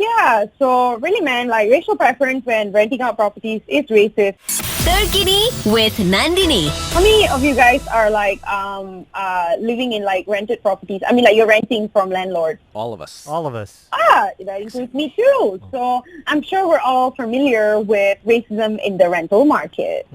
Yeah, so really, man, like racial preference when renting out properties is racist. Terkini with Nandini. How many of you guys are like living in like rented properties? I mean, like you're renting from landlords. All of us. All of us. That includes me too. So I'm sure we're all familiar with racism in the rental market.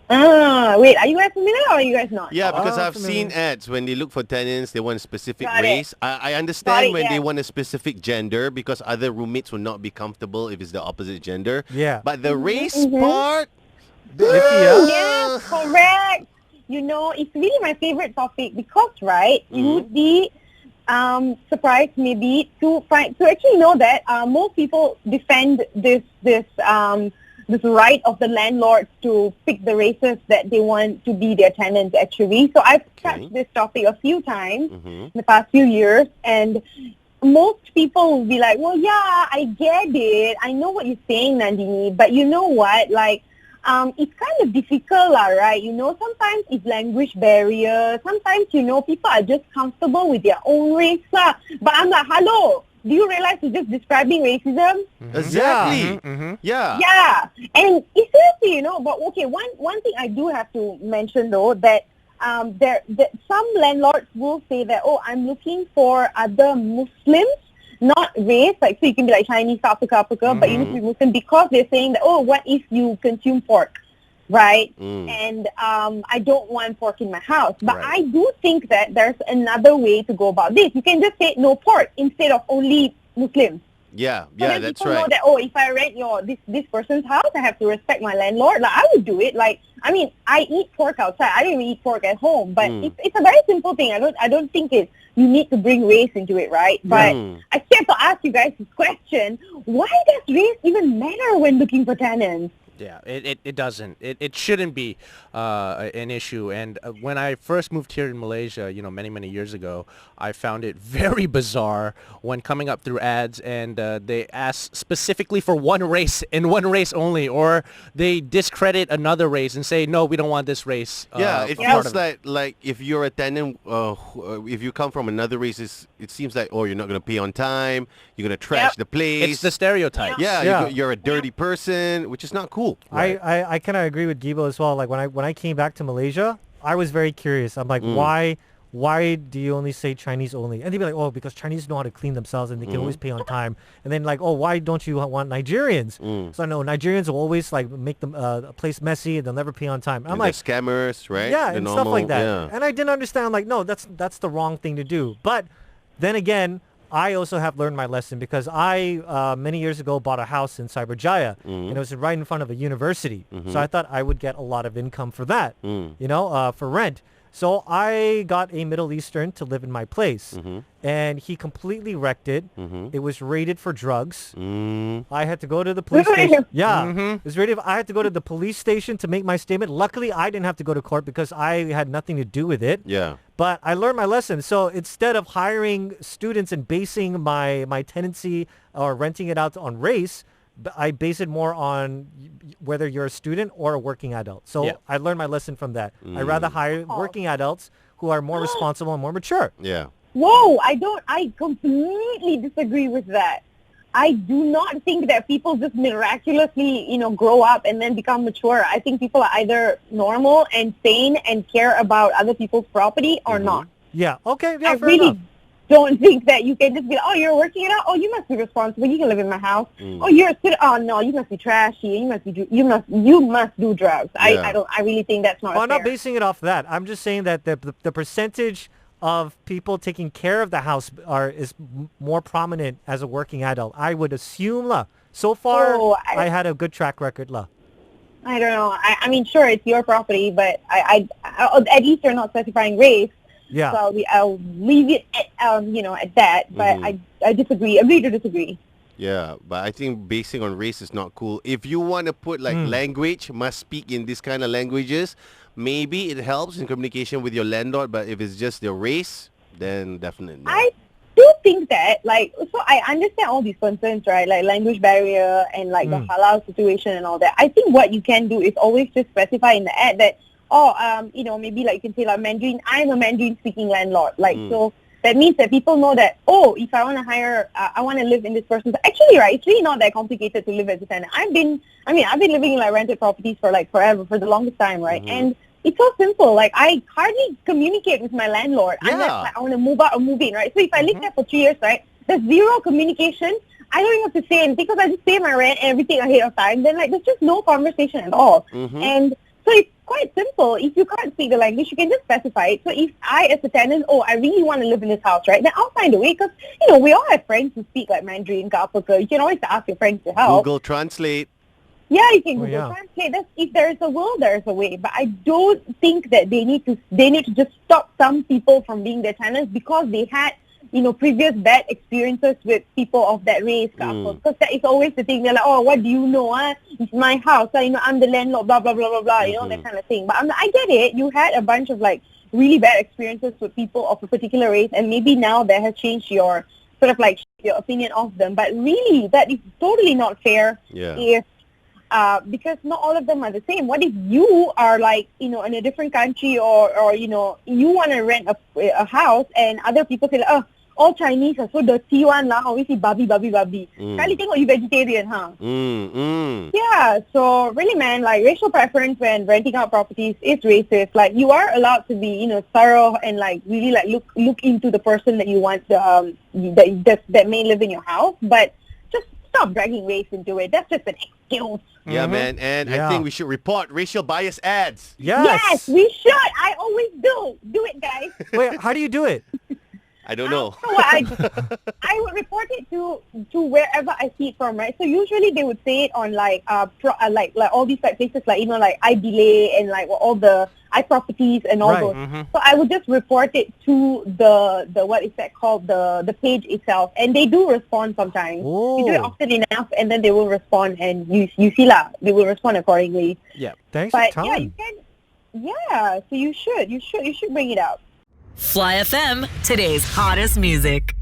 Wait, are you guys familiar or are you guys not? Yeah, because I've familiar. seen ads when they look for tenants, they want a specific Got it. race. I understand when they yeah. want a specific gender because other roommates will not be comfortable if it's the opposite gender. Yeah. But the race part, Yes, correct. You know, it's really my favorite topic because, right, you would be surprised maybe to actually know that most people defend this right of the landlords to pick the races that they want to be their tenants actually. So I've touched this topic a few times in the past few years, and most people will be like, well, yeah, I get it. I know what you're saying, Nandini, but you know what? Like, it's kind of difficult, right? You know, sometimes it's language barrier. Sometimes, you know, people are just comfortable with their own race. But I'm like, hello, do you realize you're just describing racism? exactly. Yeah. Yeah. And it's seriously, you know, but okay, one thing I do have to mention though, that that some landlords will say that, oh, I'm looking for other Muslims, not race, like so you can be like Chinese, Africa, but you need to be Muslim because they're saying that, oh, what if you consume pork, right? And I don't want pork in my house. But Right. I do think that there's another way to go about this. You can just say no pork instead of only Muslims. Yeah, So yeah, then that's people know right. that, oh, if I rent this person's house, I have to respect my landlord. Like, I would do it. Like, I mean, I eat pork outside. I don't even eat pork at home. But it's a very simple thing. I don't think you need to bring race into it, right? But I still have to ask you guys this question. Why does race even matter when looking for tenants? Yeah, it doesn't. It shouldn't be an issue. And when I first moved here in Malaysia, you know, many years ago, I found it very bizarre when coming up through ads and they ask specifically for one race and one race only, or they discredit another race and say, no, we don't want this race. Yeah, it part feels of it. like if you're a tenant, if you come from another race, it seems like, oh, you're not going to pay on time, you're going to trash the place. It's the stereotype. yeah, Yeah. You're a dirty person, which is not cool. I kind of agree with Gibo as well. Like when I came back to Malaysia, I was very curious. I'm like, why do you only say Chinese only? And they'd be like, oh, because Chinese know how to clean themselves and they can always pay on time. And then like, oh, why don't you want Nigerians? So I know Nigerians will always like make them a place messy and they'll never pay on time. And I'm And like, the scammers, right? yeah, The and stuff like that. Yeah. And I didn't understand. I'm like, no, that's the wrong thing to do. But then again, I also have learned my lesson because I, many years ago, bought a house in Cyberjaya, and it was right in front of a university. So I thought I would get a lot of income for that, you know, for rent. So I got a Middle Eastern to live in my place, and he completely wrecked it. It was raided for drugs. I had to go to the police station. Yeah, it was raided. I had to go to the police station to make my statement. Luckily, I didn't have to go to court because I had nothing to do with it. Yeah. But I learned my lesson. So instead of hiring students and basing my tenancy or renting it out on race, I base it more on whether you're a student or a working adult. So Yeah. I learned my lesson from that. I'd rather hire working adults who are more responsible and more mature. Yeah. Whoa, I completely disagree with that. I do not think that people just miraculously, you know, grow up and then become mature. I think people are either normal and sane and care about other people's property or not. Yeah. Okay. Yeah, I fair really enough. don't think that you can just be like, oh, you're working it out. Oh, you must be responsible. You can live in my house. Oh, you're a student. Oh, no, you must be trashy. You must do drugs. Yeah. I really think that's not Well, I'm fair. not basing it off that. I'm just saying that the percentage of people taking care of the house is more prominent as a working adult. I would assume lah. So far, Oh, I had a good track record lah. I don't know. I mean, sure, it's your property, but at least you're not specifying race. Yeah. So I'll leave it at, at that. But I disagree. Agree to disagree. Yeah, but I think basing on race is not cool. If you want to put like language, must speak in this kind of languages, maybe it helps in communication with your landlord. But if it's just your race, then definitely no. I do think that, like, so I understand all these concerns, right? Like language barrier and like the halal situation and all that. I think what you can do is always just specify in the ad that, maybe like you can say like Mandarin. I'm a Mandarin speaking landlord. Like, so That means that people know that, if I want to hire, I want to live in this person's. Actually, right, it's really not that complicated to live as a tenant. I've been living in like rented properties for like forever, for the longest time, right? And it's so simple. Like, I hardly communicate with my landlord unless like, I want to move out or move in, right? So if I live there for 3 years, right, there's zero communication. I don't even have to say anything because I just pay my rent and everything ahead of time. Then like there's just no conversation at all. And so it's quite simple. If you can't speak the language, you can just specify it. So if I, as a tenant, I really want to live in this house, right? Then I'll find a way because, we all have friends who speak like Mandarin, Kapaka. You can always ask your friends to help. Google Translate. Yeah, you can Google Translate. If there is a will, there is a way. But I don't think that they need to just stop some people from being their tenants because they had previous bad experiences with people of that race, because that is always the thing. They're like, what do you know? It's my house. I'm the landlord, blah, blah, blah, blah, blah, that kind of thing. But I get it. You had a bunch of, like, really bad experiences with people of a particular race, and maybe now that has changed your, sort of, like, your opinion of them. But really, that is totally not fair if because not all of them are the same. What if you are like, in a different country or you want to rent a house and other people say like, all Chinese are so dirty one lah, always babi. Kali tengok you vegetarian, huh? Yeah, so really man, like racial preference when renting out properties is racist. Like you are allowed to be, thorough and like really like look into the person that you want that may live in your house, but just stop dragging race into it. That's just an excuse. Yeah, man, and I think we should report racial bias ads. Yes, we should. I always do. Do it, guys. Wait, how do you do it? I don't know. So I would report it to wherever I see it from, right? So usually they would say it on like like all these like places like like iDelay and like all the iProperties and all those. So I would just report it to the what is that called, the page itself, and they do respond sometimes. You do it often enough, and then they will respond, and you see lah, they will respond accordingly. Yeah, thanks. But for yeah, you can. Yeah, so you should bring it out. Fly FM, today's hottest music.